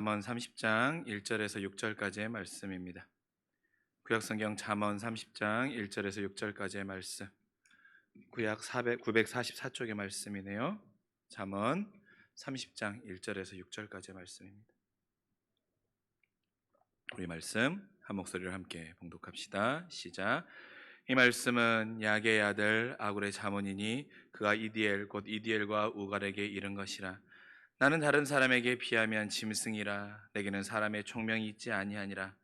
잠언 30장 1절에서 6절까지의 말씀입니다. 구약성경 잠언 30장 1절에서 6절까지의 말씀. 구약 944쪽의 말씀이네요. 잠언 30장 1절에서 6절까지의 말씀입니다. 우리 말씀 한 목소리로 함께 봉독합시다. 시작. 이 말씀은 야게의 아들 아굴의 잠언이니 그가 이디엘 곧 이디엘과 우갈에게 이른 것이라. 나는 다른 사람에게 비하면 짐승이라. 내게는 사람의 총명이 있지 아니하니라.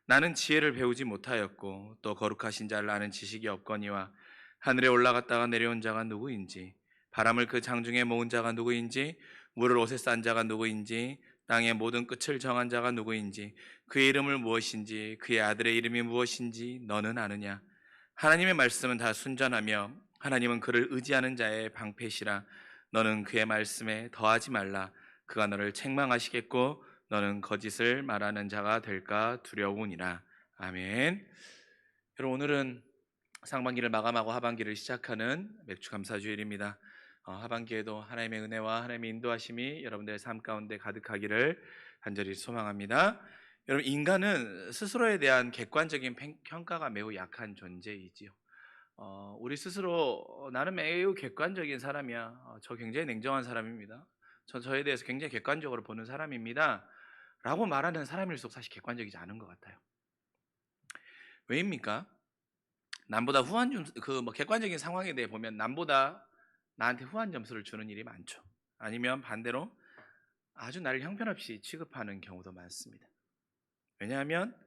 나는 지혜를 배우지 못하였고 또 거룩하신 자를 아는 지식이 없거니와 하늘에 올라갔다가 내려온 자가 누구인지, 바람을 그 장중에 모은 자가 누구인지, 물을 옷에 싼 자가 누구인지, 땅의 모든 끝을 정한 자가 누구인지, 그의 이름을 무엇인지, 그의 아들의 이름이 무엇인지 너는 아느냐? 하나님의 말씀은 다 순전하며 하나님은 그를 의지하는 자의 방패시라. 너는 그의 말씀에 더하지 말라. 그가 너를 책망하시겠고 너는 거짓을 말하는 자가 될까 두려우니라. 아멘. 여러분, 오늘은 상반기를 마감하고 하반기를 시작하는 맥주감사주일입니다. 하반기에도 하나님의 은혜와 하나님의 인도하심이 여러분들의 삶 가운데 가득하기를 간절히 소망합니다. 여러분, 인간은 스스로에 대한 객관적인 평가가 매우 약한 존재이지요. 우리 스스로 나는 매우 객관적인 사람이야. 저 굉장히 냉정한 사람입니다. 저에 대해서 굉장히 객관적으로 보는 사람입니다. 라고 말하는 사람일수록 사실 객관적이지 않은 것 같아요. 왜입니까? 남보다 후한 점수, 객관적인 상황에 대해 보면 남보다 나한테 후한 점수를 주는 일이 많죠. 아니면 반대로 아주 나를 형편없이 취급하는 경우도 많습니다. 왜냐하면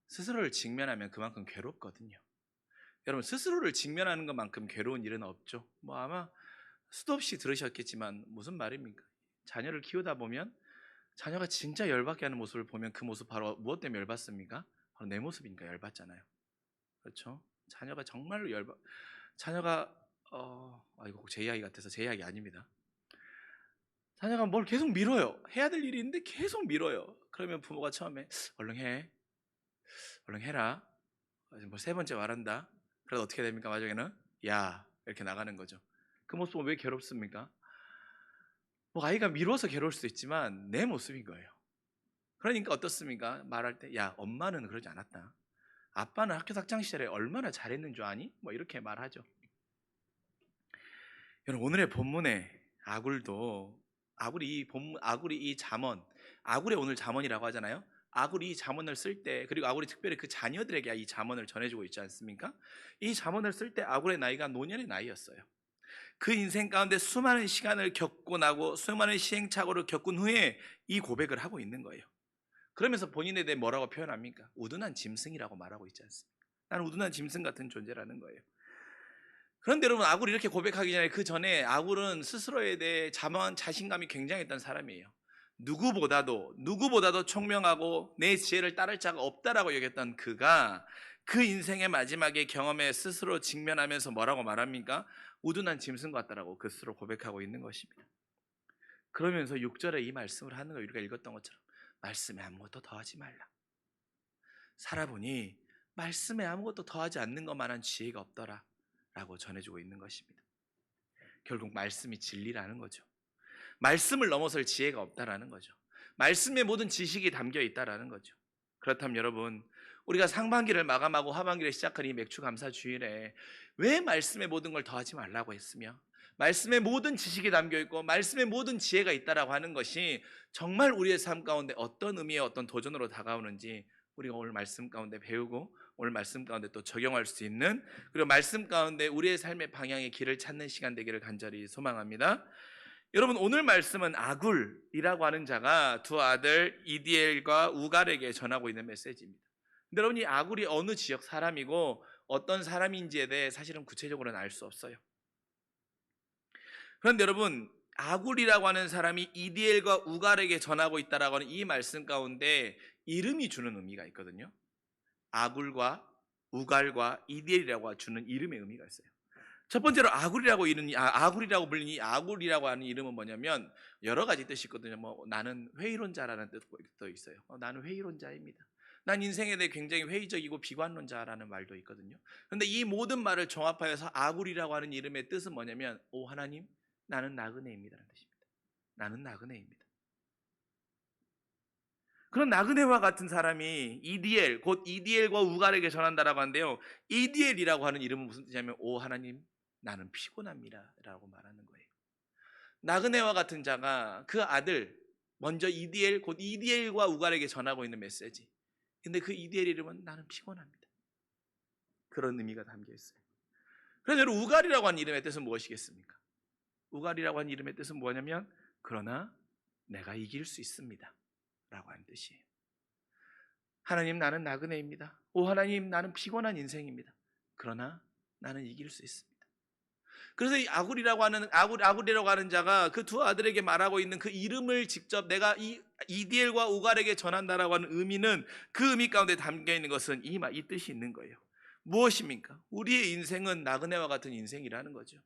스스로를 직면하면 그만큼 괴롭거든요. 여러분, 스스로를 직면하는 것만큼 괴로운 일은 없죠. 아마 수도 없이 들으셨겠지만 무슨 말입니까? 자녀를 키우다 보면 자녀가 진짜 열받게 하는 모습을 보면 그 모습 바로 무엇 때문에 열받습니까? 바로 내 모습이니까 열받잖아요. 그렇죠? 자녀가 정말로 자녀가 이거 제 이야기 같아서 제 이야기 아닙니다. 자녀가 뭘 계속 미뤄요. 해야 될 일이 있는데 계속 미뤄요. 그러면 부모가 처음에 얼른 해, 얼른 해라. 세 번째 말한다. 그래서 어떻게 됩니까? 마지막에는 야, 이렇게 나가는 거죠. 그 모습 보면 왜 괴롭습니까? 아이가 미뤄서 괴로울 수도 있지만 내 모습인 거예요. 그러니까 어떻습니까? 말할 때 야, 엄마는 그러지 않았다. 아빠는 학교 학창 시절에 얼마나 잘했는 줄 아니? 이렇게 말하죠. 여러분, 오늘의 본문에 아굴이 이 잠언, 아굴의 오늘 잠언이라고 하잖아요. 아굴이 이 잠언을 쓸 때, 그리고 아굴이 특별히 그 자녀들에게 이 잠언을 전해주고 있지 않습니까? 이 잠언을 쓸 때 아굴의 나이가 노년의 나이였어요. 그 인생 가운데 수많은 시간을 겪고 나고 수많은 시행착오를 겪은 후에 이 고백을 하고 있는 거예요. 그러면서 본인에 대해 뭐라고 표현합니까? 우둔한 짐승이라고 말하고 있지 않습니까? 나는 우둔한 짐승 같은 존재라는 거예요. 그런데 여러분, 아굴이 이렇게 고백하기 전에 그 전에 아굴은 스스로에 대해 자신감이 굉장했던 사람이에요. 누구보다도 총명하고 내 지혜를 따를 자가 없다라고 여겼던 그가 그 인생의 마지막에 경험에 스스로 직면하면서 뭐라고 말합니까? 우둔한 짐승 같다라고 그 스스로 고백하고 있는 것입니다. 그러면서 6절에 이 말씀을 하는 거, 우리가 읽었던 것처럼 말씀에 아무것도 더하지 말라. 살아보니 말씀에 아무것도 더하지 않는 것만한 지혜가 없더라 라고 전해주고 있는 것입니다. 결국 말씀이 진리라는 거죠. 말씀을 넘어설 지혜가 없다라는 거죠. 말씀에 모든 지식이 담겨 있다라는 거죠. 그렇다면 여러분, 우리가 상반기를 마감하고 하반기를 시작한 이 맥주감사주일에 왜 말씀의 모든 걸 더하지 말라고 했으며 말씀의 모든 지식이 담겨 있고 말씀의 모든 지혜가 있다라고 하는 것이 정말 우리의 삶 가운데 어떤 의미의 어떤 도전으로 다가오는지 우리가 오늘 말씀 가운데 배우고 오늘 말씀 가운데 또 적용할 수 있는, 그리고 말씀 가운데 우리의 삶의 방향의 길을 찾는 시간 되기를 간절히 소망합니다. 여러분, 오늘 말씀은 아굴이라고 하는 자가 두 아들 이디엘과 우갈에게 전하고 있는 메시지입니다. 근데 여러분, 이 아굴이 어느 지역 사람이고 어떤 사람인지에 대해 사실은 구체적으로는 알 수 없어요. 그런데 여러분, 아굴이라고 하는 사람이 이디엘과 우갈에게 전하고 있다라고 하는 이 말씀 가운데 이름이 주는 의미가 있거든요. 아굴과 우갈과 이디엘이라고 주는 이름의 의미가 있어요. 첫 번째로 아굴이라고 불리는 이 아굴이라고 하는 이름은 뭐냐면 여러 가지 뜻이 있거든요. 나는 회의론자라는 뜻도 있어요. 나는 회의론자입니다. 난 인생에 대해 굉장히 회의적이고 비관론자라는 말도 있거든요. 그런데 이 모든 말을 종합하여서 아굴이라고 하는 이름의 뜻은 뭐냐면 오 하나님, 나는 나그네입니다라는 뜻입니다. 나는 나그네입니다. 그런 나그네와 같은 사람이 이디엘, 곧 이디엘과 우갈에게 전한다라고 하는데요. 이디엘이라고 하는 이름은 무슨 뜻이냐면 오 하나님 나는 피곤합니다 라고 말하는 거예요. 나그네와 같은 자가 그 아들 먼저 이디엘, 곧 이디엘과 우갈에게 전하고 있는 메시지. 근데 그 이디엘 이름은 나는 피곤합니다. 그런 의미가 담겨 있어요. 그래서 여러분 우갈이라고 하는 이름의 뜻은 무엇이겠습니까? 우갈이라고 하는 이름의 뜻은 뭐냐면 그러나 내가 이길 수 있습니다 라고 하는 뜻이에요. 하나님 나는 나그네입니다. 오 하나님 나는 피곤한 인생입니다. 그러나 나는 이길 수 있습니다. 그래서 이 아굴이라고 하는 자가 그 두 아들에게 말하고 있는 그 이름을 직접 내가 이 이디엘과 우갈에게 전한다라고 하는 의미는 그 의미 가운데 담겨 있는 것은 이 뜻이 있는 거예요. 무엇입니까? 우리의 인생은 나그네와 같은 인생이라는 거죠.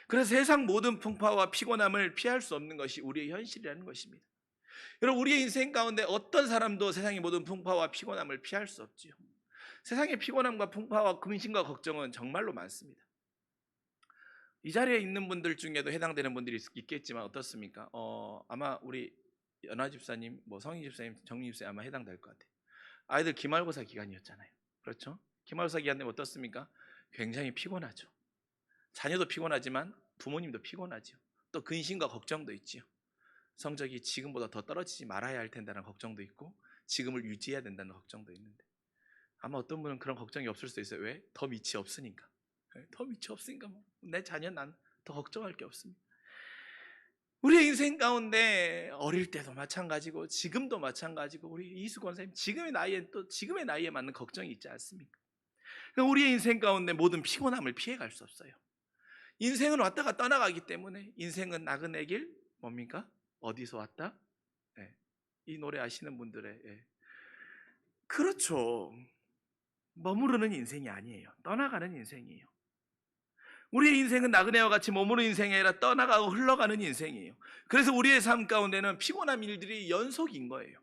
그래서 세상 모든 풍파와 피곤함을 피할 수 없는 것이 우리의 현실이라는 것입니다. 여러분 우리의 인생 가운데 어떤 사람도 세상의 모든 풍파와 피곤함을 피할 수 없지요. 세상의 피곤함과 풍파와 근심과 걱정은 정말로 많습니다. 이 자리에 있는 분들 중에도 해당되는 분들이 있겠지만 어떻습니까? 아마 우리 연화 집사님, 성희 집사님, 정리 집사님 아마 해당될 것 같아요. 아이들 기말고사 기간이었잖아요. 그렇죠? 기말고사 기간 되면 어떻습니까? 굉장히 피곤하죠. 자녀도 피곤하지만 부모님도 피곤하죠. 또 근심과 걱정도 있지요. 성적이 지금보다 더 떨어지지 말아야 할 텐다는 걱정도 있고 지금을 유지해야 된다는 걱정도 있는데 아마 어떤 분은 그런 걱정이 없을 수도 있어요. 왜? 더 밑이 없으니까. 더 밑이 없으니까 내 자녀 난 더 걱정할 게 없습니다. 우리의 인생 가운데 어릴 때도 마찬가지고 지금도 마찬가지고 우리 이수건 선생님 지금의 나이에 맞는 걱정이 있지 않습니까? 그러니까 우리의 인생 가운데 모든 피곤함을 피해갈 수 없어요. 인생은 왔다가 떠나가기 때문에 인생은 나그네 길 뭡니까? 어디서 왔다? 이 노래 아시는 분들의 그렇죠. 머무르는 인생이 아니에요. 떠나가는 인생이에요. 우리의 인생은 나그네와 같이 머무르는 인생이 아니라 떠나가고 흘러가는 인생이에요. 그래서 우리의 삶 가운데는 피곤한 일들이 연속인 거예요.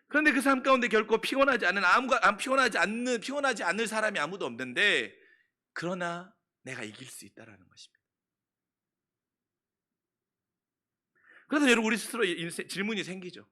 그런데 그 삶 가운데 결코 피곤하지 않을 사람이 아무도 없는데 그러나 내가 이길 수 있다라는 것입니다. 그래서 여러분 우리 스스로 질문이 생기죠.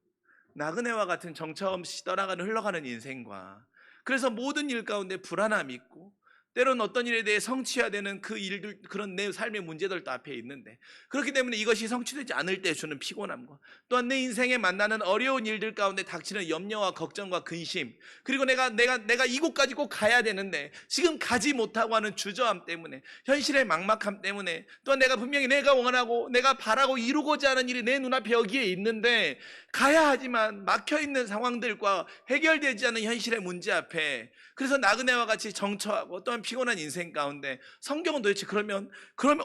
나그네와 같은 정처 없이 떠나가는 흘러가는 인생과 그래서 모든 일 가운데 불안함이 있고 때로는 어떤 일에 대해 성취해야 되는 그 일들 그런 내 삶의 문제들도 앞에 있는데 그렇기 때문에 이것이 성취되지 않을 때 주는 피곤함과 또한 내 인생에 만나는 어려운 일들 가운데 닥치는 염려와 걱정과 근심 그리고 내가 이곳까지 꼭 가야 되는데 지금 가지 못하고 하는 주저함 때문에 현실의 막막함 때문에 또한 내가 분명히 내가 원하고 내가 바라고 이루고자 하는 일이 내 눈앞에 여기에 있는데 가야 하지만 막혀있는 상황들과 해결되지 않는 현실의 문제 앞에 그래서 나그네와 같이 정처하고 또한 피곤한 인생 가운데 성경은 도대체 그러면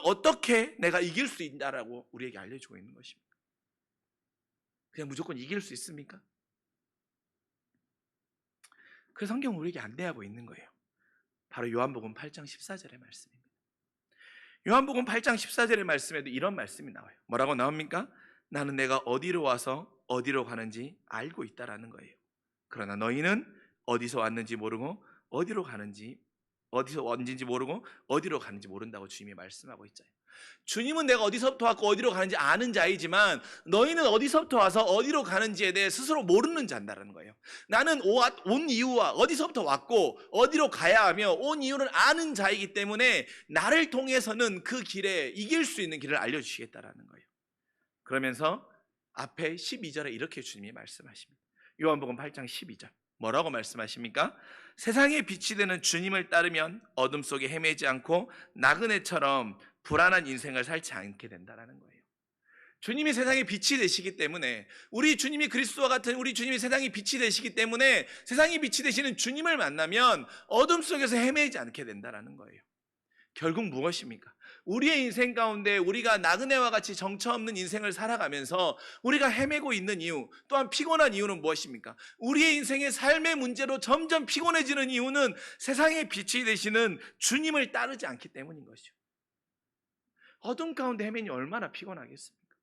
어떻게 내가 이길 수 있냐라고 우리에게 알려주고 있는 것입니다. 그냥 무조건 이길 수 있습니까? 그래서 성경은 우리에게 안내하고 있는 거예요. 바로 요한복음 8장 14절의 말씀입니다. 요한복음 8장 14절의 말씀에도 이런 말씀이 나와요. 뭐라고 나옵니까? 나는 내가 어디로 와서 어디로 가는지 알고 있다라는 거예요. 그러나 너희는 어디서 왔는지 모르고 어디서 왔는지 모르고 어디로 가는지 모른다고 주님이 말씀하고 있잖아요. 주님은 내가 어디서부터 왔고 어디로 가는지 아는 자이지만 너희는 어디서부터 와서 어디로 가는지에 대해 스스로 모르는 자라는 거예요. 나는 온 이유와 어디서부터 왔고 어디로 가야 하며 온 이유를 아는 자이기 때문에 나를 통해서는 그 길에 이길 수 있는 길을 알려주시겠다라는 거예요. 그러면서 앞에 12절에 이렇게 주님이 말씀하십니다. 요한복음 8장 12절 뭐라고 말씀하십니까? 세상의 빛이 되는 주님을 따르면 어둠 속에 헤매지 않고 나그네처럼 불안한 인생을 살지 않게 된다는 거예요. 주님이 세상의 빛이 되시기 때문에 우리 주님이 그리스도와 같은 우리 주님이 세상의 빛이 되시기 때문에 세상의 빛이 되시는 주님을 만나면 어둠 속에서 헤매지 않게 된다는 거예요. 결국 무엇입니까? 우리의 인생 가운데 우리가 나그네와 같이 정처 없는 인생을 살아가면서 우리가 헤매고 있는 이유 또한 피곤한 이유는 무엇입니까? 우리의 인생의 삶의 문제로 점점 피곤해지는 이유는 세상의 빛이 되시는 주님을 따르지 않기 때문인 것이죠. 어둠 가운데 헤매니 얼마나 피곤하겠습니까?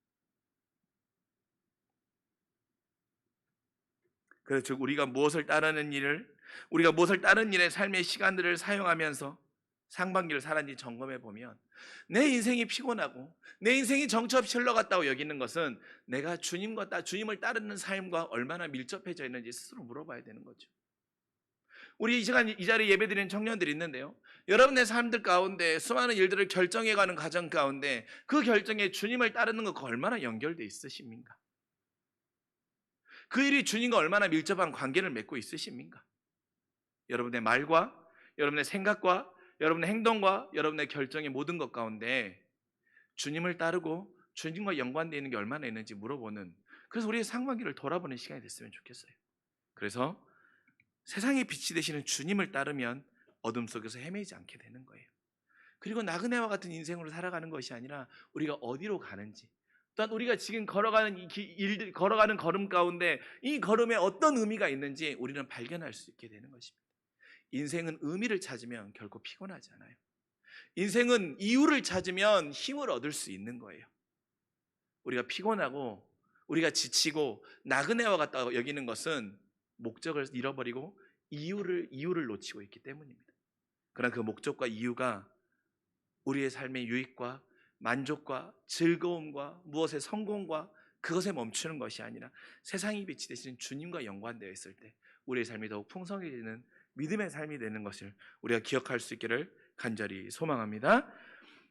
그래서 우리가 무엇을 따르는 일에 삶의 시간들을 사용하면서 상반기를 살았는지 점검해 보면 내 인생이 피곤하고 내 인생이 정처없이 흘러갔다고 여기는 것은 내가 주님을 따르는 삶과 얼마나 밀접해져 있는지 스스로 물어봐야 되는 거죠. 우리 이 시간 이 자리에 예배드리는 청년들이 있는데요, 여러분의 삶들 가운데 수많은 일들을 결정해가는 과정 가운데 그 결정에 주님을 따르는 것과 얼마나 연결돼 있으십니까? 그 일이 주님과 얼마나 밀접한 관계를 맺고 있으십니까? 여러분의 말과 여러분의 생각과 여러분의 행동과 여러분의 결정의 모든 것 가운데 주님을 따르고 주님과 연관되어 있는 게 얼마나 있는지 물어보는, 그래서 우리의 상반기를 돌아보는 시간이 됐으면 좋겠어요. 그래서 세상의 빛이 되시는 주님을 따르면 어둠 속에서 헤매지 않게 되는 거예요. 그리고 나그네와 같은 인생으로 살아가는 것이 아니라 우리가 어디로 가는지, 또한 우리가 지금 걸어가는 걸어가는 걸음 가운데 이 걸음에 어떤 의미가 있는지 우리는 발견할 수 있게 되는 것입니다. 인생은 의미를 찾으면 결코 피곤하지 않아요. 인생은 이유를 찾으면 힘을 얻을 수 있는 거예요. 우리가 피곤하고 우리가 지치고 나그네와 같다 여기는 것은 목적을 잃어버리고 이유를 놓치고 있기 때문입니다. 그러나 그 목적과 이유가 우리의 삶의 유익과 만족과 즐거움과 무엇의 성공과 그것에 멈추는 것이 아니라 세상이 빛이 되시는 주님과 연관되어 있을 때 우리의 삶이 더욱 풍성해지는 믿음의 삶이 되는 것을 우리가 기억할 수 있기를 간절히 소망합니다.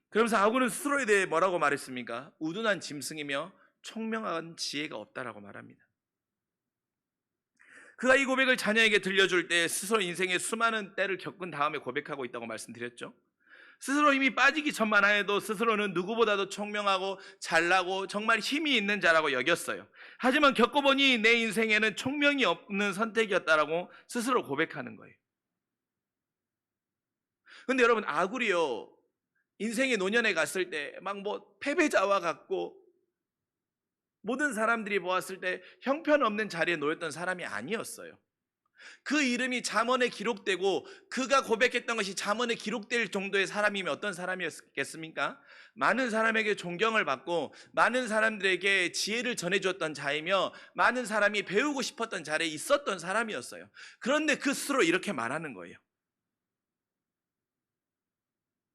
그러면서 아군은 스스로에 대해 뭐라고 말했습니까? 우둔한 짐승이며 총명한 지혜가 없다라고 말합니다. 그가 이 고백을 자녀에게 들려줄 때 스스로 인생의 수많은 때를 겪은 다음에 고백하고 있다고 말씀드렸죠. 스스로 이미 빠지기 전만 해도 스스로는 누구보다도 총명하고 잘나고 정말 힘이 있는 자라고 여겼어요. 하지만 겪어보니 내 인생에는 총명이 없는 선택이었다라고 스스로 고백하는 거예요. 근데 여러분, 아굴이요, 인생의 노년에 갔을 때 막 뭐 패배자와 같고 모든 사람들이 보았을 때 형편없는 자리에 놓였던 사람이 아니었어요. 그 이름이 잠언에 기록되고 그가 고백했던 것이 잠언에 기록될 정도의 사람이면 어떤 사람이었겠습니까? 많은 사람에게 존경을 받고 많은 사람들에게 지혜를 전해주었던 자이며 많은 사람이 배우고 싶었던 자리에 있었던 사람이었어요. 그런데 그 스스로 이렇게 말하는 거예요.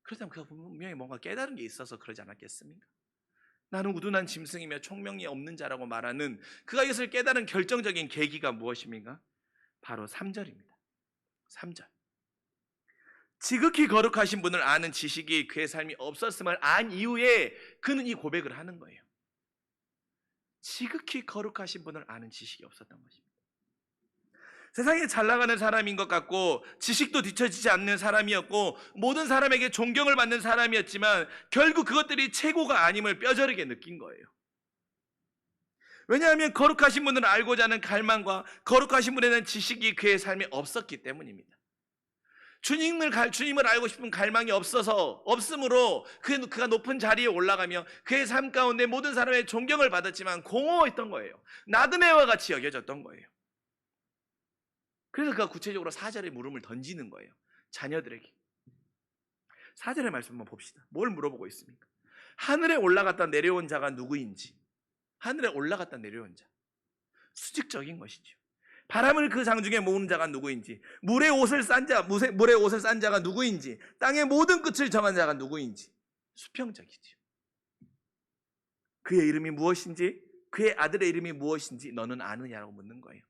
그렇다면 그가 분명히 뭔가 깨달은 게 있어서 그러지 않았겠습니까? 나는 우둔한 짐승이며 총명이 없는 자라고 말하는 그가 이것을 깨달은 결정적인 계기가 무엇입니까? 바로 3절입니다. 3절. 지극히 거룩하신 분을 아는 지식이 그의 삶이 없었음을 안 이후에 그는 이 고백을 하는 거예요. 지극히 거룩하신 분을 아는 지식이 없었던 것입니다. 세상에 잘 나가는 사람인 것 같고 지식도 뒤처지지 않는 사람이었고 모든 사람에게 존경을 받는 사람이었지만 결국 그것들이 최고가 아님을 뼈저리게 느낀 거예요. 왜냐하면 거룩하신 분을 알고자 하는 갈망과 거룩하신 분에 대한 지식이 그의 삶에 없었기 때문입니다. 주님을 알고 싶은 갈망이 없으므로 그가 높은 자리에 올라가며 그의 삶 가운데 모든 사람의 존경을 받았지만 공허했던 거예요. 나그네와 같이 여겨졌던 거예요. 그래서 그가 구체적으로 4절에 물음을 던지는 거예요. 자녀들에게. 4절의 말씀 한번 봅시다. 뭘 물어보고 있습니까? 하늘에 올라갔다 내려온 자가 누구인지. 하늘에 올라갔다 내려온 자. 수직적인 것이죠. 바람을 그 장중에 모으는 자가 누구인지, 물의 옷을 싼 자가 누구인지, 땅의 모든 끝을 정한 자가 누구인지. 수평적이죠. 그의 이름이 무엇인지, 그의 아들의 이름이 무엇인지 너는 아느냐라고 묻는 거예요.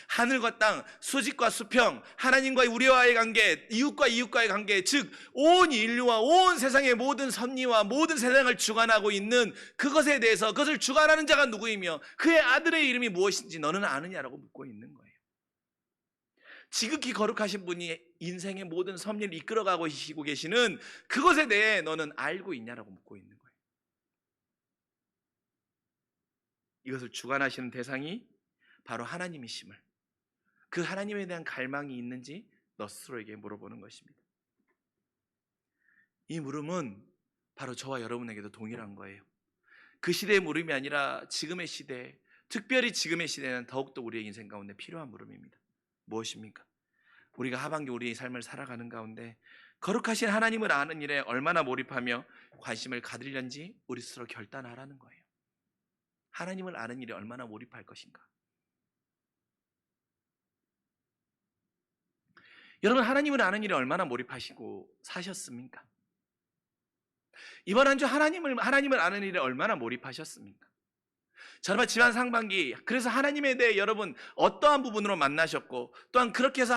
하늘과 땅, 수직과 수평, 하나님과의 우리와의 관계, 이웃과 이웃과의 관계, 즉 온 인류와 온 세상의 모든 섭리와 모든 세상을 주관하고 있는 그것에 대해서 그것을 주관하는 자가 누구이며 그의 아들의 이름이 무엇인지 너는 아느냐라고 묻고 있는 거예요. 지극히 거룩하신 분이 인생의 모든 섭리를 이끌어가고 계시는 그것에 대해 너는 알고 있냐라고 묻고 있는 거예요. 이것을 주관하시는 대상이 바로 하나님이심을, 그 하나님에 대한 갈망이 있는지 너 스스로에게 물어보는 것입니다. 이 물음은 바로 저와 여러분에게도 동일한 거예요. 그 시대의 물음이 아니라 지금의 시대, 특별히 지금의 시대는 더욱더 우리의 인생 가운데 필요한 물음입니다. 무엇입니까? 우리가 하반기 우리의 삶을 살아가는 가운데 거룩하신 하나님을 아는 일에 얼마나 몰입하며 관심을 가지려는지 우리 스스로 결단하라는 거예요. 하나님을 아는 일에 얼마나 몰입할 것인가. 여러분, 하나님을 아는 일에 얼마나 몰입하시고 사셨습니까? 이번 한 주 하나님을 아는 일에 얼마나 몰입하셨습니까? 저번 지난 상반기, 그래서 하나님에 대해 여러분 어떠한 부분으로 만나셨고, 또한 그렇게 해서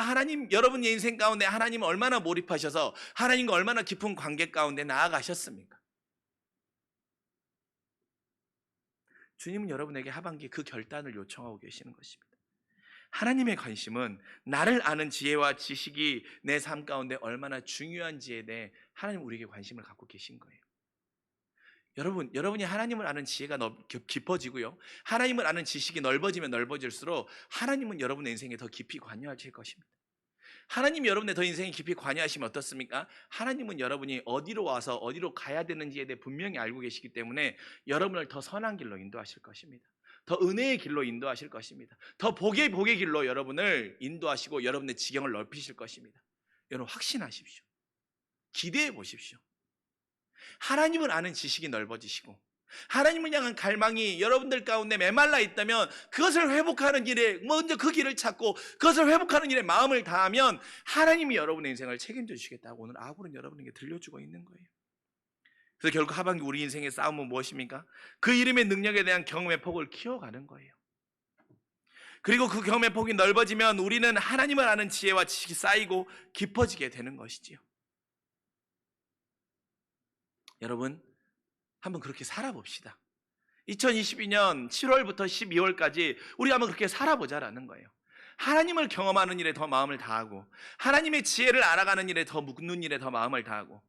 여러분의 인생 가운데 하나님을 얼마나 몰입하셔서 하나님과 얼마나 깊은 관계 가운데 나아가셨습니까? 주님은 여러분에게 하반기 그 결단을 요청하고 계시는 것입니다. 하나님의 관심은 나를 아는 지혜와 지식이 내 삶 가운데 얼마나 중요한지에 대해 하나님 우리에게 관심을 갖고 계신 거예요. 여러분이 하나님을 아는 지혜가 깊어지고요, 하나님을 아는 지식이 넓어지면 넓어질수록 하나님은 여러분의 인생에 더 깊이 관여하실 것입니다. 하나님이 여러분의 더 인생에 깊이 관여하시면 어떻습니까? 하나님은 여러분이 어디로 와서 어디로 가야 되는지에 대해 분명히 알고 계시기 때문에 여러분을 더 선한 길로 인도하실 것입니다. 더 은혜의 길로 인도하실 것입니다. 더 복의 길로 여러분을 인도하시고 여러분의 지경을 넓히실 것입니다. 여러분, 확신하십시오. 기대해 보십시오. 하나님을 아는 지식이 넓어지시고 하나님을 향한 갈망이 여러분들 가운데 메말라 있다면 그것을 회복하는 일에 먼저 그 길을 찾고 그것을 회복하는 일에 마음을 다하면 하나님이 여러분의 인생을 책임져 주시겠다고 오늘 아굴은 여러분에게 들려주고 있는 거예요. 그래서 결국 하반기 우리 인생의 싸움은 무엇입니까? 그 이름의 능력에 대한 경험의 폭을 키워가는 거예요. 그리고 그 경험의 폭이 넓어지면 우리는 하나님을 아는 지혜와 지식이 쌓이고 깊어지게 되는 것이지요. 여러분, 한번 그렇게 살아봅시다. 2022년 7월부터 12월까지 우리 한번 그렇게 살아보자라는 거예요. 하나님을 경험하는 일에 더 마음을 다하고 하나님의 지혜를 알아가는 일에 더 묵는 일에 더 마음을 다하고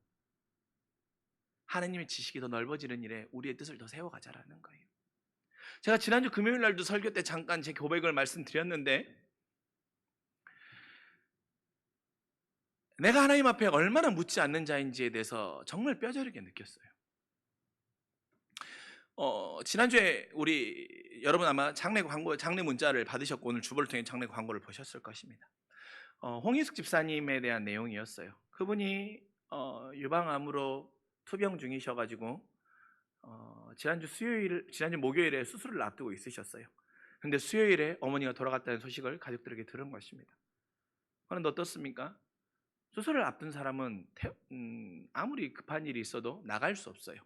하나님의 지식이 더 넓어지는 일에 우리의 뜻을 더 세워가자라는 거예요. 제가 지난주 금요일 날도 설교 때 잠깐 제 고백을 말씀드렸는데, 내가 하나님 앞에 얼마나 묻지 않는 자인지에 대해서 정말 뼈저리게 느꼈어요. 지난주에 여러분 아마 장례 문자를 받으셨고 오늘 주보를 통해 장례 광고를 보셨을 것입니다. 홍희숙 집사님에 대한 내용이었어요. 그분이 유방암으로 투병 중이셔가지고 지난주 목요일에 수술을 앞두고 있으셨어요. 근데 수요일에 어머니가 돌아갔다는 소식을 가족들에게 들은 것입니다. 그런데 어떻습니까? 수술을 앞둔 사람은 아무리 급한 일이 있어도 나갈 수 없어요.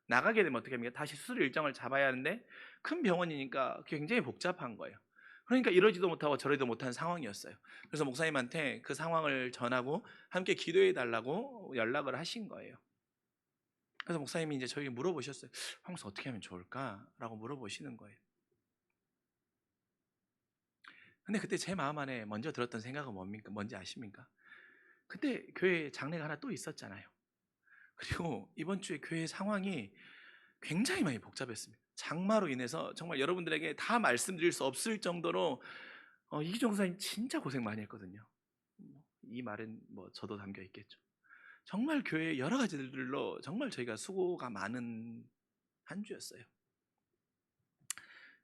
나가게 되면 어떻게 합니까? 다시 수술 일정을 잡아야 하는데 큰 병원이니까 굉장히 복잡한 거예요. 그러니까 이러지도 못하고 저러지도 못한 상황이었어요. 그래서 목사님한테 그 상황을 전하고 함께 기도해 달라고 연락을 하신 거예요. 그래서 목사님이 이제 저에게 물어보셨어요. 황사 어떻게 하면 좋을까라고 물어보시는 거예요. 근데 그때 제 마음 안에 먼저 들었던 생각은 뭔지 아십니까? 그때 교회 장례가 하나 또 있었잖아요. 그리고 이번 주에 교회 상황이 굉장히 많이 복잡했습니다. 장마로 인해서 정말 여러분들에게 다 말씀드릴 수 없을 정도로 이기종 선생님 진짜 고생 많이 했거든요. 이 말은 저도 담겨 있겠죠. 정말 교회 여러 가지들로 정말 저희가 수고가 많은 한 주였어요.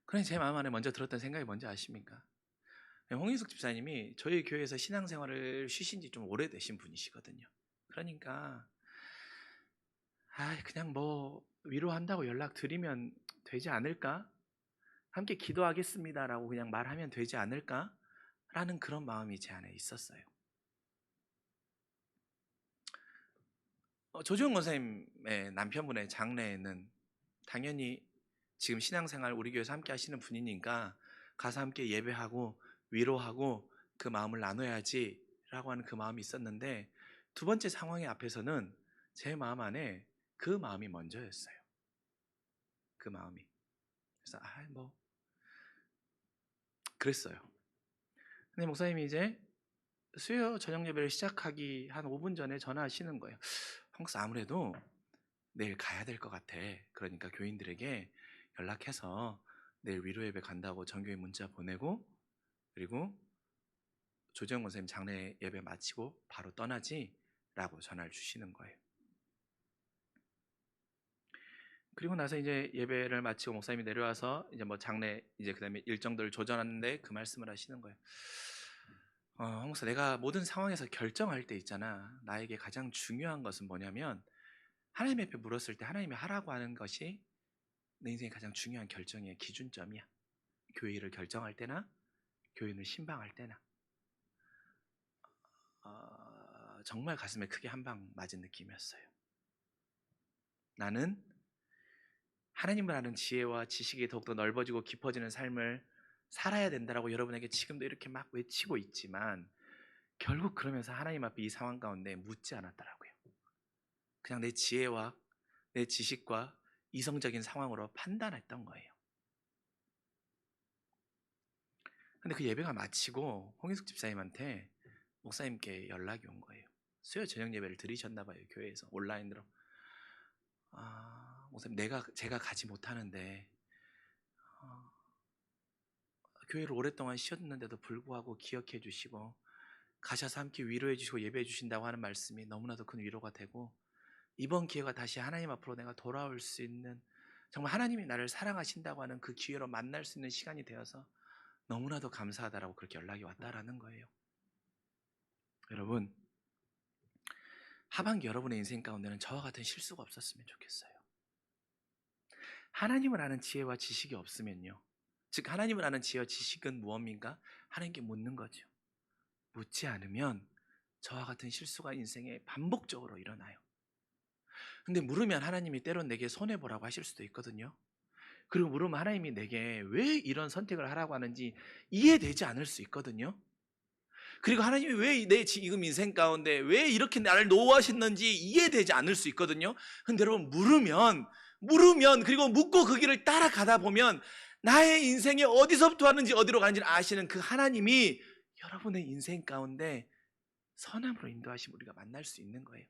그러니 제 마음 안에 먼저 들었던 생각이 뭔지 아십니까? 홍인숙 집사님이 저희 교회에서 신앙생활을 쉬신 지 좀 오래되신 분이시거든요. 그러니까 그냥 위로한다고 연락드리면 되지 않을까? 함께 기도하겠습니다라고 그냥 말하면 되지 않을까? 라는 그런 마음이 제 안에 있었어요. 조지훈 권사님의 남편분의 장례에는 당연히 지금 신앙생활 우리 교회에서 함께 하시는 분이니까 가서 함께 예배하고 위로하고 그 마음을 나눠야지 라고 하는 그 마음이 있었는데, 두 번째 상황의 앞에서는 제 마음 안에 그 마음이 먼저였어요. 그 마음이. 그래서 그랬어요. 근데 목사님이 이제 수요 저녁 예배를 시작하기 한 5분 전에 전화하시는 거예요. 황사 아무래도 내일 가야 될 것 같아. 그러니까 교인들에게 연락해서 내일 위로 예배 간다고 전교회 문자 보내고, 그리고 조재영 권사님 장례 예배 마치고 바로 떠나지 라고 전화를 주시는 거예요. 그리고 나서 이제 예배를 마치고 목사님이 내려와서 이제 장례 그다음에 일정들을 조정하는데 그 말씀을 하시는 거예요. 목사, 내가 모든 상황에서 결정할 때 있잖아. 나에게 가장 중요한 것은 뭐냐면 하나님 앞에 물었을 때 하나님이 하라고 하는 것이 내 인생의 가장 중요한 결정의 기준점이야. 교회 일을 결정할 때나 교인을 신방할 때나. 정말 가슴에 크게 한 방 맞은 느낌이었어요. 나는 하나님을 아는 지혜와 지식이 더욱더 넓어지고 깊어지는 삶을 살아야 된다라고 여러분에게 지금도 이렇게 막 외치고 있지만 결국 그러면서 하나님 앞에 이 상황 가운데 묻지 않았더라고요. 그냥 내 지혜와 내 지식과 이성적인 상황으로 판단했던 거예요. 근데 그 예배가 마치고 홍인숙 집사님한테 목사님께 연락이 온 거예요. 수요 저녁 예배를 드리셨나 봐요. 교회에서 온라인으로. 목사님 제가 가지 못하는데 교회를 오랫동안 쉬었는데도 불구하고 기억해 주시고 가셔서 함께 위로해 주시고 예배해 주신다고 하는 말씀이 너무나도 큰 위로가 되고 이번 기회가 다시 하나님 앞으로 내가 돌아올 수 있는 정말 하나님이 나를 사랑하신다고 하는 그 기회로 만날 수 있는 시간이 되어서 너무나도 감사하다라고 그렇게 연락이 왔다라는 거예요. 여러분, 하반기 여러분의 인생 가운데는 저와 같은 실수가 없었으면 좋겠어요. 하나님을 아는 지혜와 지식이 없으면요, 즉 하나님을 아는 지혜와 지식은 무엇인가? 하나님께 묻는 거죠. 묻지 않으면 저와 같은 실수가 인생에 반복적으로 일어나요. 근데 물으면 하나님이 때론 내게 손해보라고 하실 수도 있거든요. 그리고 물으면 하나님이 내게 왜 이런 선택을 하라고 하는지 이해되지 않을 수 있거든요. 그리고 하나님이 왜 내 지금 인생 가운데 왜 이렇게 나를 노하셨는지 이해되지 않을 수 있거든요. 근데 여러분 물으면 그리고 묻고 그 길을 따라가다 보면 나의 인생이 어디서부터 하는지 어디로 가는지 아시는 그 하나님이 여러분의 인생 가운데 선함으로 인도하시면 우리가 만날 수 있는 거예요.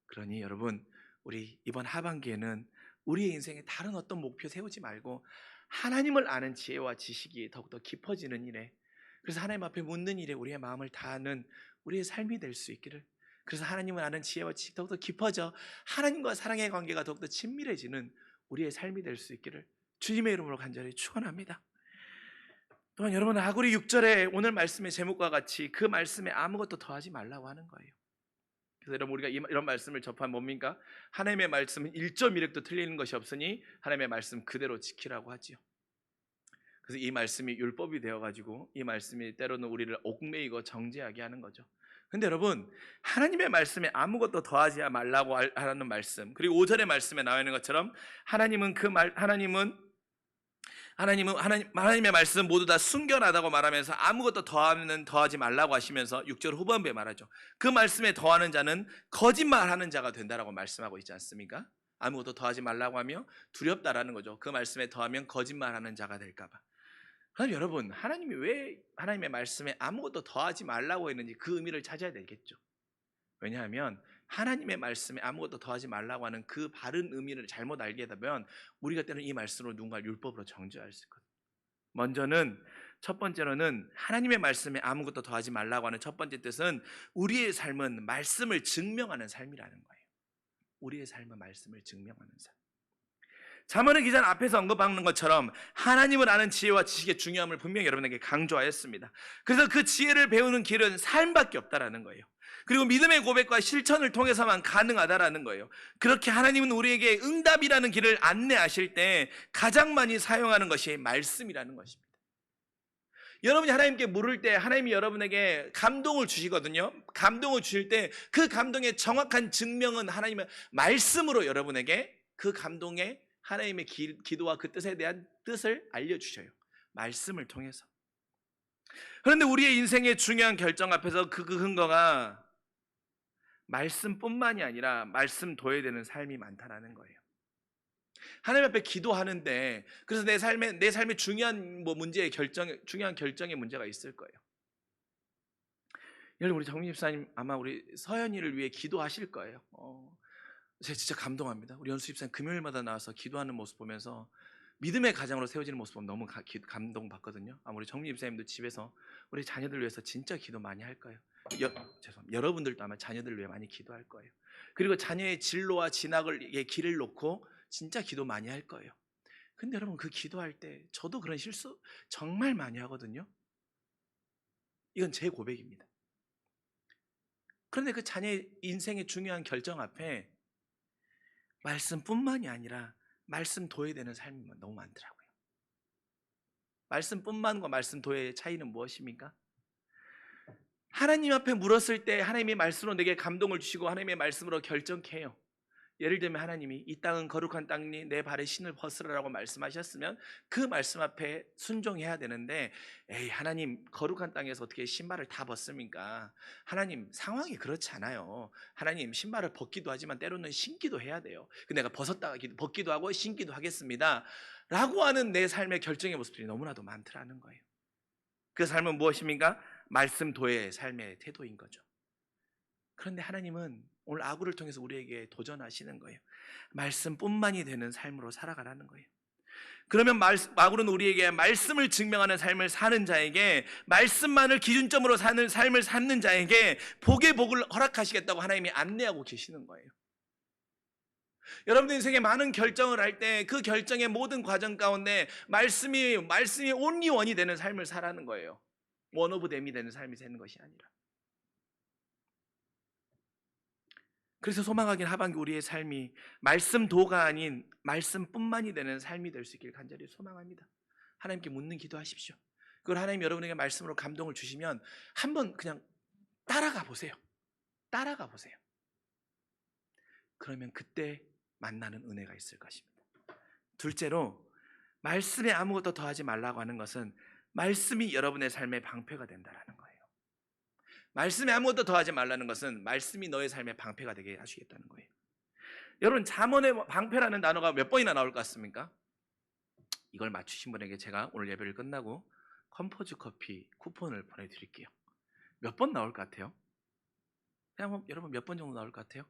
그러니 여러분, 우리 이번 하반기에는 우리의 인생에 다른 어떤 목표 세우지 말고 하나님을 아는 지혜와 지식이 더욱더 깊어지는 일에, 그래서 하나님 앞에 묻는 일에 우리의 마음을 다하는 우리의 삶이 될 수 있기를, 그래서 하나님을 아는 지혜와 지식이 더욱더 깊어져 하나님과 사랑의 관계가 더욱더 친밀해지는 우리의 삶이 될 수 있기를 주님의 이름으로 간절히 축원합니다. 또한 여러분, 아구리 6절에 오늘 말씀의 제목과 같이 그 말씀에 아무것도 더하지 말라고 하는 거예요. 그래서 여러분, 우리가 이런 말씀을 접한 뭡니까? 하나님의 말씀은 1.1획도 틀리는 것이 없으니 하나님의 말씀 그대로 지키라고 하지요. 그래서 이 말씀이 율법이 되어가지고 이 말씀이 때로는 우리를 옥매이고 정죄하게 하는 거죠. 근데 여러분, 하나님의 말씀에 아무것도 더하지 말라고 하는 말씀, 그리고 5절의 말씀에 나와 있는 것처럼 하나님의 말씀 모두 다 순결하다고 말하면서 아무것도 더하지 말라고 하시면서 6절 후반부에 말하죠. 그 말씀에 더하는 자는 거짓말하는 자가 된다라고 말씀하고 있지 않습니까? 아무것도 더하지 말라고 하며 두렵다라는 거죠. 그 말씀에 더하면 거짓말하는 자가 될까 봐. 그럼 여러분, 하나님이 왜 하나님의 말씀에 아무것도 더하지 말라고 했는지 그 의미를 찾아야 되겠죠. 왜냐하면 하나님의 말씀에 아무것도 더하지 말라고 하는 그 바른 의미를 잘못 알게 되면 우리가 때는 이 말씀으로 누군가를 율법으로 정죄할 수 있거든요. 첫 번째로는 하나님의 말씀에 아무것도 더하지 말라고 하는 첫 번째 뜻은 우리의 삶은 말씀을 증명하는 삶이라는 거예요. 우리의 삶은 말씀을 증명하는 삶. 잠언의 기자는 앞에서 언급하는 것처럼 하나님을 아는 지혜와 지식의 중요함을 분명히 여러분에게 강조하였습니다. 그래서 그 지혜를 배우는 길은 삶밖에 없다라는 거예요. 그리고 믿음의 고백과 실천을 통해서만 가능하다라는 거예요. 그렇게 하나님은 우리에게 응답이라는 길을 안내하실 때 가장 많이 사용하는 것이 말씀이라는 것입니다. 여러분이 하나님께 물을 때 하나님이 여러분에게 감동을 주시거든요. 감동을 주실 때 그 감동의 정확한 증명은 하나님의 말씀으로 여러분에게 그 감동의 하나님의 기도와 그 뜻에 대한 뜻을 알려주셔요. 말씀을 통해서. 그런데 우리의 인생의 중요한 결정 앞에서 그 근거가 말씀뿐만이 아니라 말씀둬야 되는 삶이 많다라는 거예요. 하나님 앞에 기도하는데, 그래서 내 삶의 중요한 중요한 결정의 문제가 있을 거예요. 여러분, 우리 정민 집사님 아마 우리 서연이를 위해 기도하실 거예요. 제가 진짜 감동합니다. 우리 연수 집사님 금요일마다 나와서 기도하는 모습 보면서 믿음의 가정으로 세워지는 모습 보면 너무 감동받거든요. 아마 우리 정민 집사님도 집에서 우리 자녀들 위해서 진짜 기도 많이 할 거예요. 죄송합니다. 여러분들도 아마 자녀들을 위해 많이 기도할 거예요. 그리고 자녀의 진로와 진학의 길을 놓고 진짜 기도 많이 할 거예요. 근데 여러분, 그 기도할 때 저도 그런 실수 정말 많이 하거든요. 이건 제 고백입니다. 그런데 그 자녀의 인생의 중요한 결정 앞에 말씀뿐만이 아니라 말씀 둬야 되는 삶이 너무 많더라고요. 말씀뿐만과 말씀 둬야의 차이는 무엇입니까? 하나님 앞에 물었을 때 하나님의 말씀으로 내게 감동을 주시고 하나님의 말씀으로 결정케 해요. 예를 들면 하나님이 이 땅은 거룩한 땅이니 내 발에 신을 벗으라라고 말씀하셨으면 그 말씀 앞에 순종해야 되는데, 에이 하나님 거룩한 땅에서 어떻게 신발을 다 벗습니까? 하나님 상황이 그렇지 않아요. 하나님 신발을 벗기도 하지만 때로는 신기도 해야 돼요. 내가 벗었다가 벗기도 하고 신기도 하겠습니다 라고 하는 내 삶의 결정의 모습들이 너무나도 많더라는 거예요. 그 삶은 무엇입니까? 말씀 도의 삶의 태도인 거죠. 그런데 하나님은 오늘 아구를 통해서 우리에게 도전하시는 거예요. 말씀뿐만이 되는 삶으로 살아가라는 거예요. 그러면 아구는 우리에게 말씀을 증명하는 삶을 사는 자에게, 말씀만을 기준점으로 사는 삶을 사는 자에게 복의 복을 허락하시겠다고 하나님이 안내하고 계시는 거예요. 여러분들 인생에 많은 결정을 할 때 그 결정의 모든 과정 가운데 말씀이 온리 원이 되는 삶을 살아가는 거예요. 원 오브 댐이 되는 삶이 되는 것이 아니라. 그래서 소망하긴 하반기 우리의 삶이 말씀도가 아닌 말씀뿐만이 되는 삶이 될 수 있길 간절히 소망합니다. 하나님께 묻는 기도하십시오. 그걸 하나님 여러분에게 말씀으로 감동을 주시면 한번 그냥 따라가 보세요. 따라가 보세요. 그러면 그때 만나는 은혜가 있을 것입니다. 둘째로, 말씀에 아무것도 더하지 말라고 하는 것은 말씀이 여러분의 삶의 방패가 된다는 거예요. 말씀에 아무것도 더하지 말라는 것은 말씀이 너의 삶의 방패가 되게 하시겠다는 거예요. 여러분, 잠언의 방패라는 단어가 몇 번이나 나올 것 같습니까? 이걸 맞추신 분에게 제가 오늘 예배를 끝나고 컴포즈 커피 쿠폰을 보내드릴게요. 몇 번 나올 것 같아요? 그냥 여러분 몇 번 정도 나올 것 같아요?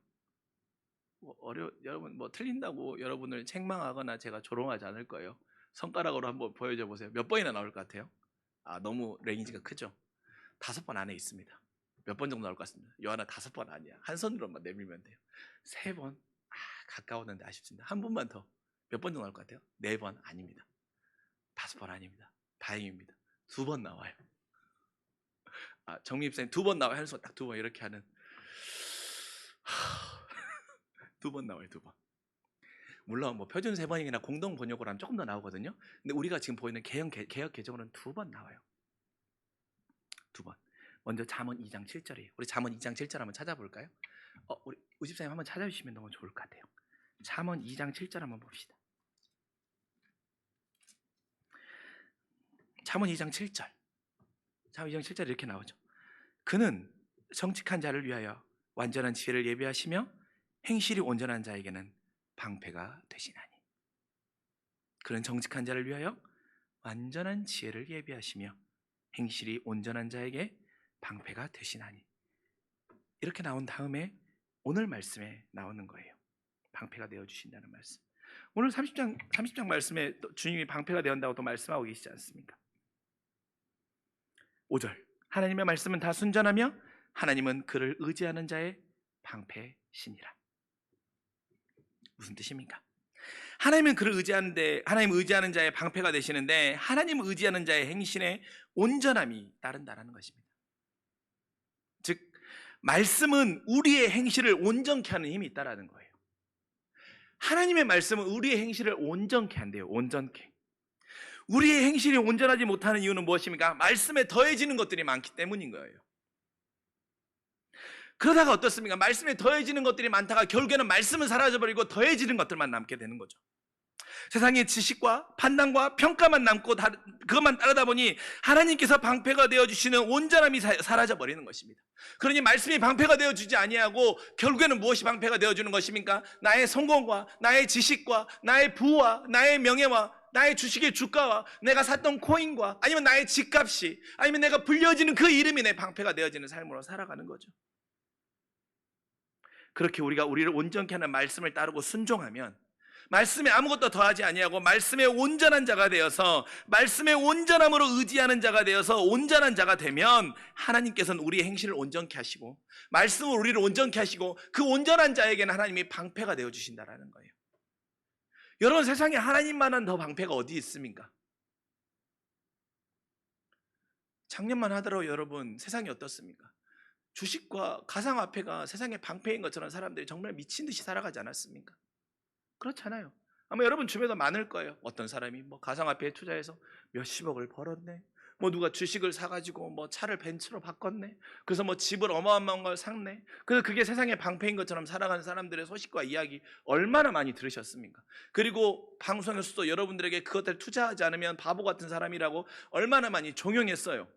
여러분 틀린다고 여러분을 책망하거나 제가 조롱하지 않을 거예요. 손가락으로 한번 보여줘 보세요. 몇 번이나 나올 것 같아요? 너무 레인지가 크죠? 5번 안에 있습니다. 몇 번 정도 나올 것 같습니다. 요한아 5번 아니야. 한 손으로만 내밀면 돼요. 3번 가까웠는데 아쉽습니다. 한 번만 더. 몇 번 정도 나올 것 같아요? 4번 아닙니다. 5번 아닙니다. 다행입니다. 2번 나와요. 정미입사님 2번 나와요. 한 손 딱 2번 이렇게 하는. 2번 나와요. 2번. 물론 표준 3번이나 공동 번역으로 하면 조금 더 나오거든요. 근데 우리가 지금 보이는 개역 개정으로는 2번 나와요. 2번. 먼저 잠언 2장 7절이에요. 우리 잠언 2장 7절 한번 찾아볼까요? 우리 우집사님 한번 찾아주시면 너무 좋을 것 같아요. 잠언 2장 7절 한번 봅시다. 잠언 2장 7절. 잠언 2장 7절 이렇게 나오죠. 그는 정직한 자를 위하여 완전한 지혜를 예비하시며 행실이 온전한 자에게는 방패가 되시나니. 그는 정직한 자를 위하여 완전한 지혜를 예비하시며 행실이 온전한 자에게 방패가 되시나니. 이렇게 나온 다음에 오늘 말씀에 나오는 거예요. 방패가 되어주신다는 말씀. 오늘 30장 말씀에 또 주님이 방패가 되었다고 또 말씀하고 계시지 않습니까? 5절. 하나님의 말씀은 다 순전하며 하나님은 그를 의지하는 자의 방패시니라. 무슨 뜻입니까? 하나님은 그를 의지하는데, 하나님 의지하는 자의 방패가 되시는데 하나님 의지하는 자의 행실에 온전함이 따른다는 것입니다. 즉 말씀은 우리의 행실을 온전케 하는 힘이 있다라는 거예요. 하나님의 말씀은 우리의 행실을 온전케 한대요. 온전케. 우리의 행실이 온전하지 못하는 이유는 무엇입니까? 말씀에 더해지는 것들이 많기 때문인 거예요. 그러다가 어떻습니까? 말씀에 더해지는 것들이 많다가 결국에는 말씀은 사라져버리고 더해지는 것들만 남게 되는 거죠. 세상의 지식과 판단과 평가만 남고 그것만 따르다 보니 하나님께서 방패가 되어주시는 온전함이 사라져버리는 것입니다. 그러니 말씀이 방패가 되어주지 아니하고 결국에는 무엇이 방패가 되어주는 것입니까? 나의 성공과 나의 지식과 나의 부와 나의 명예와 나의 주식의 주가와 내가 샀던 코인과 아니면 나의 집값이 아니면 내가 불려지는 그 이름이 내 방패가 되어지는 삶으로 살아가는 거죠. 그렇게 우리가 우리를 온전케 하는 말씀을 따르고 순종하면 말씀에 아무것도 더하지 아니하고 말씀에 온전한 자가 되어서 말씀의 온전함으로 의지하는 자가 되어서 온전한 자가 되면 하나님께서는 우리의 행실을 온전케 하시고 말씀을 우리를 온전케 하시고 그 온전한 자에게는 하나님이 방패가 되어주신다는 거예요. 여러분, 세상에 하나님만한 더 방패가 어디 있습니까? 작년만 하더라도 여러분 세상이 어떻습니까? 주식과 가상화폐가 세상의 방패인 것처럼 사람들이 정말 미친 듯이 살아가지 않았습니까? 그렇잖아요. 아마 여러분 주변에도 많을 거예요. 어떤 사람이 가상화폐에 투자해서 몇십억을 벌었네, 뭐 누가 주식을 사가지고 뭐 차를 벤츠로 바꿨네. 그래서 뭐 집을 어마어마한 걸 샀네. 그래서 그게 세상의 방패인 것처럼 살아가는 사람들의 소식과 이야기 얼마나 많이 들으셨습니까? 그리고 방송에서도 여러분들에게 그것들 투자하지 않으면 바보 같은 사람이라고 얼마나 많이 종용했어요.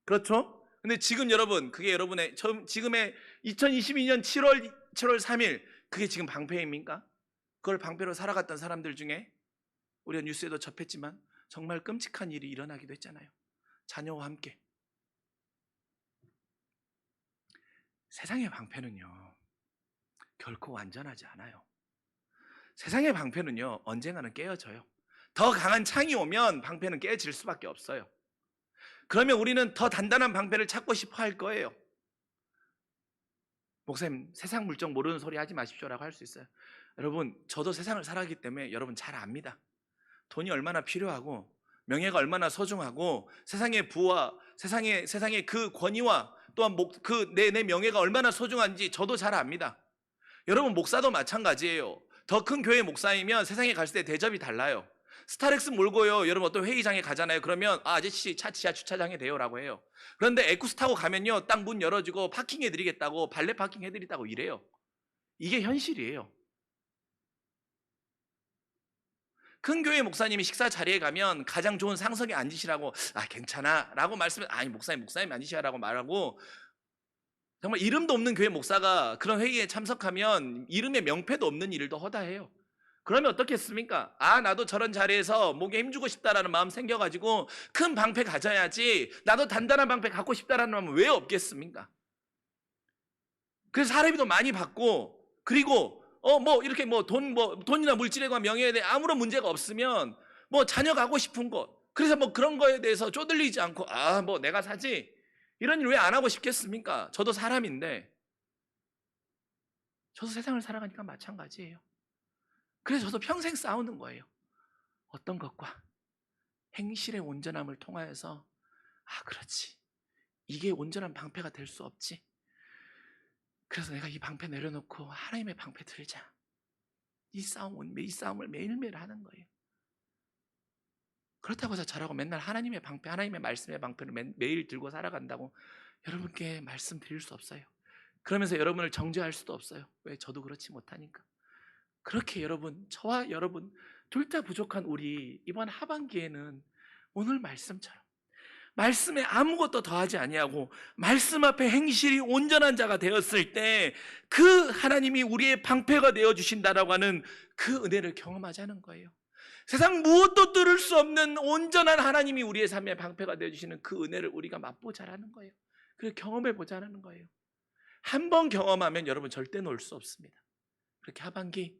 그렇죠? 근데 지금 여러분, 그게 여러분의 지금의 2022년 7월 3일 그게 지금 방패입니까? 그걸 방패로 살아갔던 사람들 중에 우리가 뉴스에도 접했지만 정말 끔찍한 일이 일어나기도 했잖아요. 자녀와 함께. 세상의 방패는요, 결코 완전하지 않아요. 세상의 방패는요, 언젠가는 깨어져요. 더 강한 창이 오면 방패는 깨질 수밖에 없어요. 그러면 우리는 더 단단한 방패를 찾고 싶어 할 거예요. 목사님, 세상 물정 모르는 소리 하지 마십시오라고 할 수 있어요. 여러분, 저도 세상을 살아가기 때문에 여러분 잘 압니다. 돈이 얼마나 필요하고 명예가 얼마나 소중하고 세상의 부와 세상의 그 권위와 또한 내 명예가 얼마나 소중한지 저도 잘 압니다. 여러분, 목사도 마찬가지예요. 더 큰 교회 목사이면 세상에 갔을 때 대접이 달라요. 스타렉스 몰고요, 여러분 어떤 회의장에 가잖아요. 그러면 아저씨 차 지하 주차장에 대요라고 해요. 그런데 에쿠스 타고 가면요, 딱 문 열어주고 파킹 해드리겠다고, 발레 파킹 해드리겠다고 이래요. 이게 현실이에요. 큰 교회 목사님이 식사 자리에 가면 가장 좋은 상석에 앉으시라고, 괜찮아 라고 말씀을, 아니 목사님 앉으시라고 말하고, 정말 이름도 없는 교회 목사가 그런 회의에 참석하면 이름에 명패도 없는 일을 더 허다해요. 그러면 어떻겠습니까? 나도 저런 자리에서 목에 힘주고 싶다라는 마음 생겨가지고 큰 방패 가져야지, 나도 단단한 방패 갖고 싶다라는 마음은 왜 없겠습니까? 그래서 사례비도 많이 받고, 그리고 이렇게 돈이나 물질에 관한 명예에 대해 아무런 문제가 없으면 자녀 가고 싶은 곳, 그래서 그런 거에 대해서 쪼들리지 않고 내가 사지, 이런 일 왜 안 하고 싶겠습니까? 저도 사람인데, 저도 세상을 살아가니까 마찬가지예요. 그래서 저도 평생 싸우는 거예요. 어떤 것과 행실의 온전함을 통하여서, 그렇지, 이게 온전한 방패가 될 수 없지, 그래서 내가 이 방패 내려놓고 하나님의 방패 들자, 이 싸움을 매일매일 하는 거예요. 그렇다고 해서 저라고 맨날 하나님의 방패, 하나님의 말씀의 방패를 매일 들고 살아간다고 여러분께 말씀드릴 수 없어요. 그러면서 여러분을 정죄할 수도 없어요. 왜? 저도 그렇지 못하니까. 그렇게 여러분, 저와 여러분 둘 다 부족한 우리 이번 하반기에는 오늘 말씀처럼 말씀에 아무것도 더하지 아니하고 말씀 앞에 행실이 온전한 자가 되었을 때 그 하나님이 우리의 방패가 되어주신다라고 하는 그 은혜를 경험하자는 거예요. 세상 무엇도 뚫을 수 없는 온전한 하나님이 우리의 삶의 방패가 되어주시는 그 은혜를 우리가 맛보자라는 거예요. 그리고 경험해보자라는 거예요. 한 번 경험하면 여러분 절대 놓을 수 없습니다. 그렇게 하반기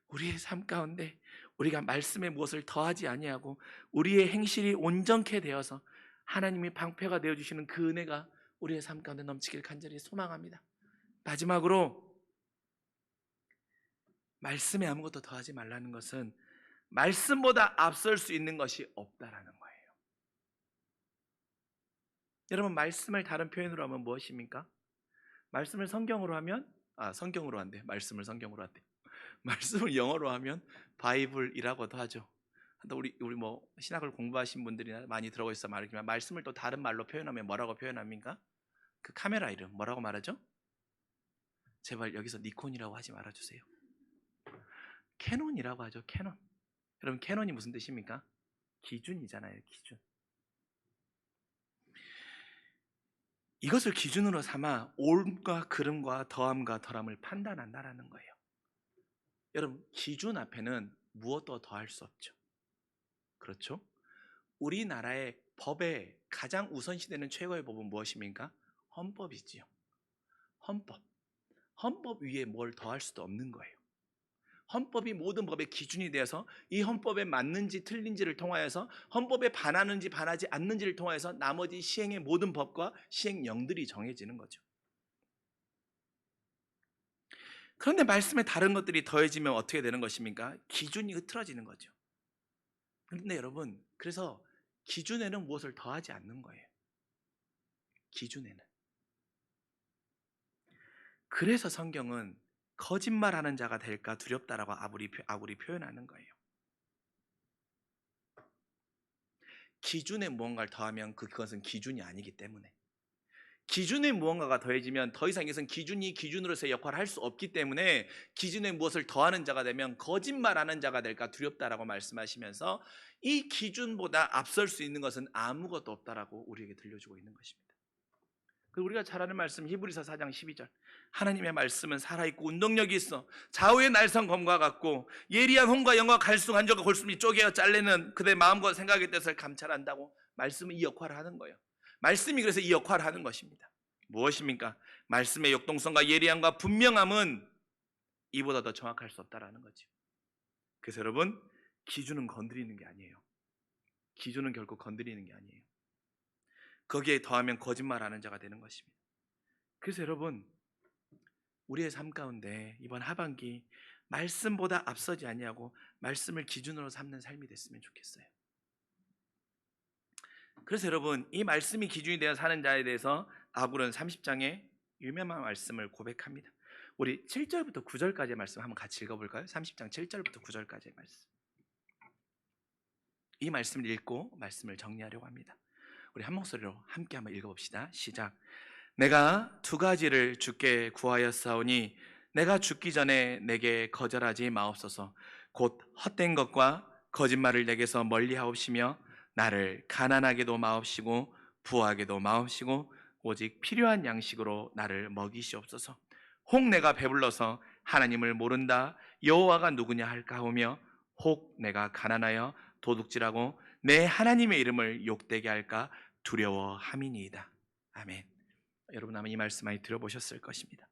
우리의 삶 가운데 우리가 말씀에 무엇을 더하지 아니하고 우리의 행실이 온전케 되어서 하나님이 방패가 되어주시는 그 은혜가 우리의 삶 가운데 넘치길 간절히 소망합니다. 마지막으로, 말씀에 아무것도 더하지 말라는 것은 말씀보다 앞설 수 있는 것이 없다라는 거예요. 여러분, 말씀을 다른 표현으로 하면 무엇입니까? 말씀을 성경으로 하면 성경으로 한대. 말씀을 성경으로 한대. 말씀을 영어로 하면 바이블이라고도 하죠. 우리 신학을 공부하신 분들이나 많이 들어있어 말하지만, 말씀을 또 다른 말로 표현하면 뭐라고 표현합니까? 그 카메라 이름 뭐라고 말하죠? 제발 여기서 니콘이라고 하지 말아주세요. 캐논이라고 하죠. 캐논. 여러분, 캐논이 무슨 뜻입니까? 기준이잖아요. 기준. 이것을 기준으로 삼아 옳음과 그름과 더함과 덜함을 판단한다라는 거예요. 여러분, 기준 앞에는 무엇도 더할 수 없죠. 그렇죠? 우리나라의 법에 가장 우선시되는 최고의 법은 무엇입니까? 헌법이지요. 헌법 위에 뭘 더할 수도 없는 거예요. 헌법이 모든 법의 기준이 되어서 이 헌법에 맞는지 틀린지를 통하여서, 헌법에 반하는지 반하지 않는지를 통하여서 나머지 시행의 모든 법과 시행령들이 정해지는 거죠. 그런데 말씀에 다른 것들이 더해지면 어떻게 되는 것입니까? 기준이 흐트러지는 거죠. 그런데 여러분, 그래서 기준에는 무엇을 더하지 않는 거예요. 기준에는. 그래서 성경은 거짓말하는 자가 될까 두렵다라고 아구리 표현하는 거예요. 기준에 무언가를 더하면 그것은 기준이 아니기 때문에, 기준에 무언가가 더해지면 더 이상 이것은 기준이 기준으로서의 역할을 할 수 없기 때문에 기준에 무엇을 더하는 자가 되면 거짓말하는 자가 될까 두렵다라고 말씀하시면서 이 기준보다 앞설 수 있는 것은 아무것도 없다라고 우리에게 들려주고 있는 것입니다. 그리고 우리가 잘 아는 말씀 히브리서 4장 12절, 하나님의 말씀은 살아있고 운동력이 있어 좌우의 날선 검과 같고 예리한 홍과 영과 갈수 간절과 골수이 쪼개어 잘래는 그대 마음과 생각의 뜻을 감찰한다고 말씀은 이 역할을 하는 거예요. 말씀이 그래서 이 역할을 하는 것입니다. 무엇입니까? 말씀의 역동성과 예리함과 분명함은 이보다 더 정확할 수 없다라는 거죠. 그래서 여러분, 기준은 건드리는 게 아니에요. 기준은 결코 건드리는 게 아니에요. 거기에 더하면 거짓말하는 자가 되는 것입니다. 그래서 여러분, 우리의 삶 가운데 이번 하반기 말씀보다 앞서지 아니하고 말씀을 기준으로 삼는 삶이 됐으면 좋겠어요. 그래서 여러분, 이 말씀이 기준이 되어 사는 자에 대해서 아굴은 30장에 유명한 말씀을 고백합니다. 우리 7절부터 9절까지의 말씀 한번 같이 읽어볼까요? 30장 7절부터 9절까지의 말씀. 이 말씀을 읽고 말씀을 정리하려고 합니다. 우리 한 목소리로 함께 한번 읽어봅시다. 시작. 내가 두 가지를 주께 구하였사오니 내가 죽기 전에 내게 거절하지 마옵소서. 곧 헛된 것과 거짓말을 내게서 멀리하옵시며 나를 가난하게도 마옵시고 부하게도 마옵시고 오직 필요한 양식으로 나를 먹이시옵소서. 혹 내가 배불러서 하나님을 모른다 여호와가 누구냐 할까 하오며 혹 내가 가난하여 도둑질하고 내 하나님의 이름을 욕되게 할까 두려워함이니이다. 아멘. 여러분 아마 이 말씀 많이 들어보셨을 것입니다.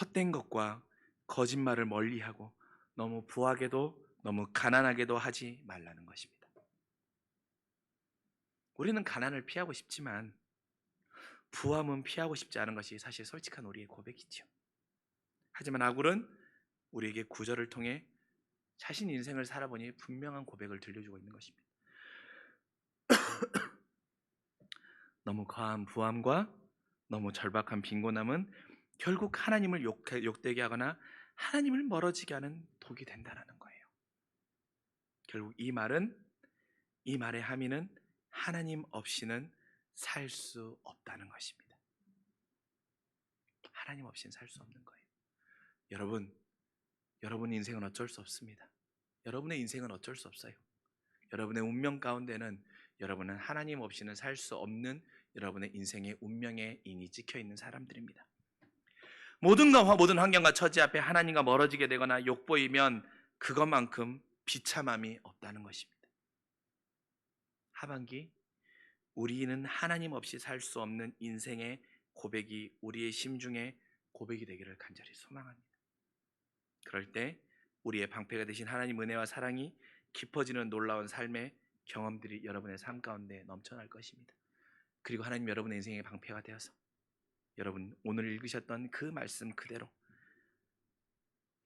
헛된 것과 거짓말을 멀리하고 너무 부하게도 너무 가난하게도 하지 말라는 것입니다. 우리는 가난을 피하고 싶지만 부함은 피하고 싶지 않은 것이 사실 솔직한 우리의 고백이죠. 하지만 아굴은 우리에게 구절을 통해 자신 인생을 살아보니 분명한 고백을 들려주고 있는 것입니다. 너무 과한 부함과 너무 절박한 빈곤함은 결국 하나님을 욕되게 하거나 하나님을 멀어지게 하는 독이 된다는 거예요. 결국 이 말의 함의는 하나님 없이는 살 수 없다는 것입니다. 하나님 없이는 살 수 없는 거예요. 여러분 인생은 어쩔 수 없습니다. 여러분의 인생은 어쩔 수 없어요. 여러분의 운명 가운데는 여러분은 하나님 없이는 살 수 없는 여러분의 인생의 운명의 인이 찍혀 있는 사람들입니다. 모든 환경과 처지 앞에 하나님과 멀어지게 되거나 욕보이면 그것만큼 비참함이 없다는 것입니다. 하반기 우리는 하나님 없이 살 수 없는 인생의 고백이 우리의 심중에 고백이 되기를 간절히 소망합니다. 그럴 때 우리의 방패가 되신 하나님 은혜와 사랑이 깊어지는 놀라운 삶의 경험들이 여러분의 삶 가운데 넘쳐날 것입니다. 그리고 하나님 여러분의 인생의 방패가 되어서 여러분 오늘 읽으셨던 그 말씀 그대로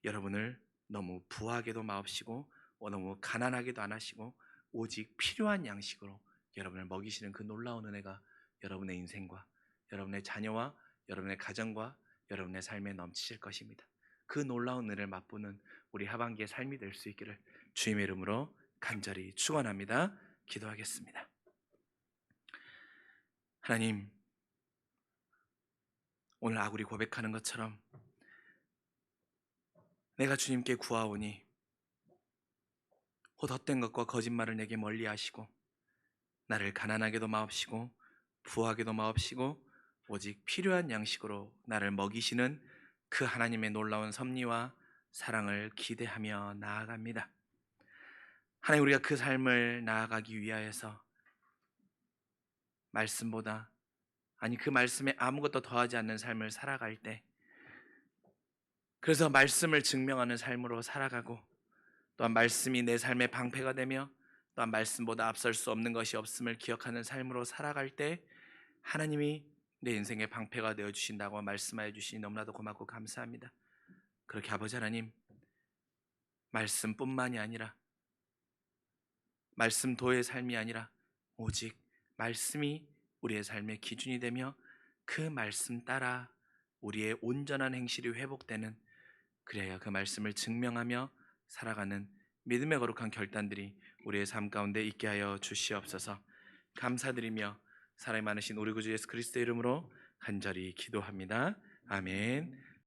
여러분을 너무 부하게도 마옵시고 너무 가난하게도 안 하시고 오직 필요한 양식으로 여러분을 먹이시는 그 놀라운 은혜가 여러분의 인생과 여러분의 자녀와 여러분의 가정과 여러분의 삶에 넘치실 것입니다. 그 놀라운 은혜를 맛보는 우리 하반기의 삶이 될 수 있기를 주님의 이름으로 간절히 축원합니다. 기도하겠습니다. 하나님, 오늘 아굴이 고백하는 것처럼 내가 주님께 구하오니 곧 헛된 것과 거짓말을 내게 멀리 하시고 나를 가난하게도 마옵시고 부하게도 마옵시고 오직 필요한 양식으로 나를 먹이시는 그 하나님의 놀라운 섭리와 사랑을 기대하며 나아갑니다. 하나님, 우리가 그 삶을 나아가기 위하여서 말씀보다 그 말씀에 아무것도 더하지 않는 삶을 살아갈 때, 그래서 말씀을 증명하는 삶으로 살아가고 또한 말씀이 내 삶의 방패가 되며 또한 말씀보다 앞설 수 없는 것이 없음을 기억하는 삶으로 살아갈 때 하나님이 내 인생의 방패가 되어주신다고 말씀하여 주시니 너무나도 고맙고 감사합니다. 그렇게 아버지 하나님, 말씀뿐만이 아니라 말씀도의 삶이 아니라 오직 말씀이 우리의 삶의 기준이 되며 그 말씀 따라 우리의 온전한 행실이 회복되는, 그래야 그 말씀을 증명하며 살아가는 믿음의 거룩한 결단들이 우리의 삶 가운데 있게 하여 주시옵소서. 감사드리며 사랑이 많으신 우리 구주 예수 그리스도의 이름으로 간절히 기도합니다. 아멘.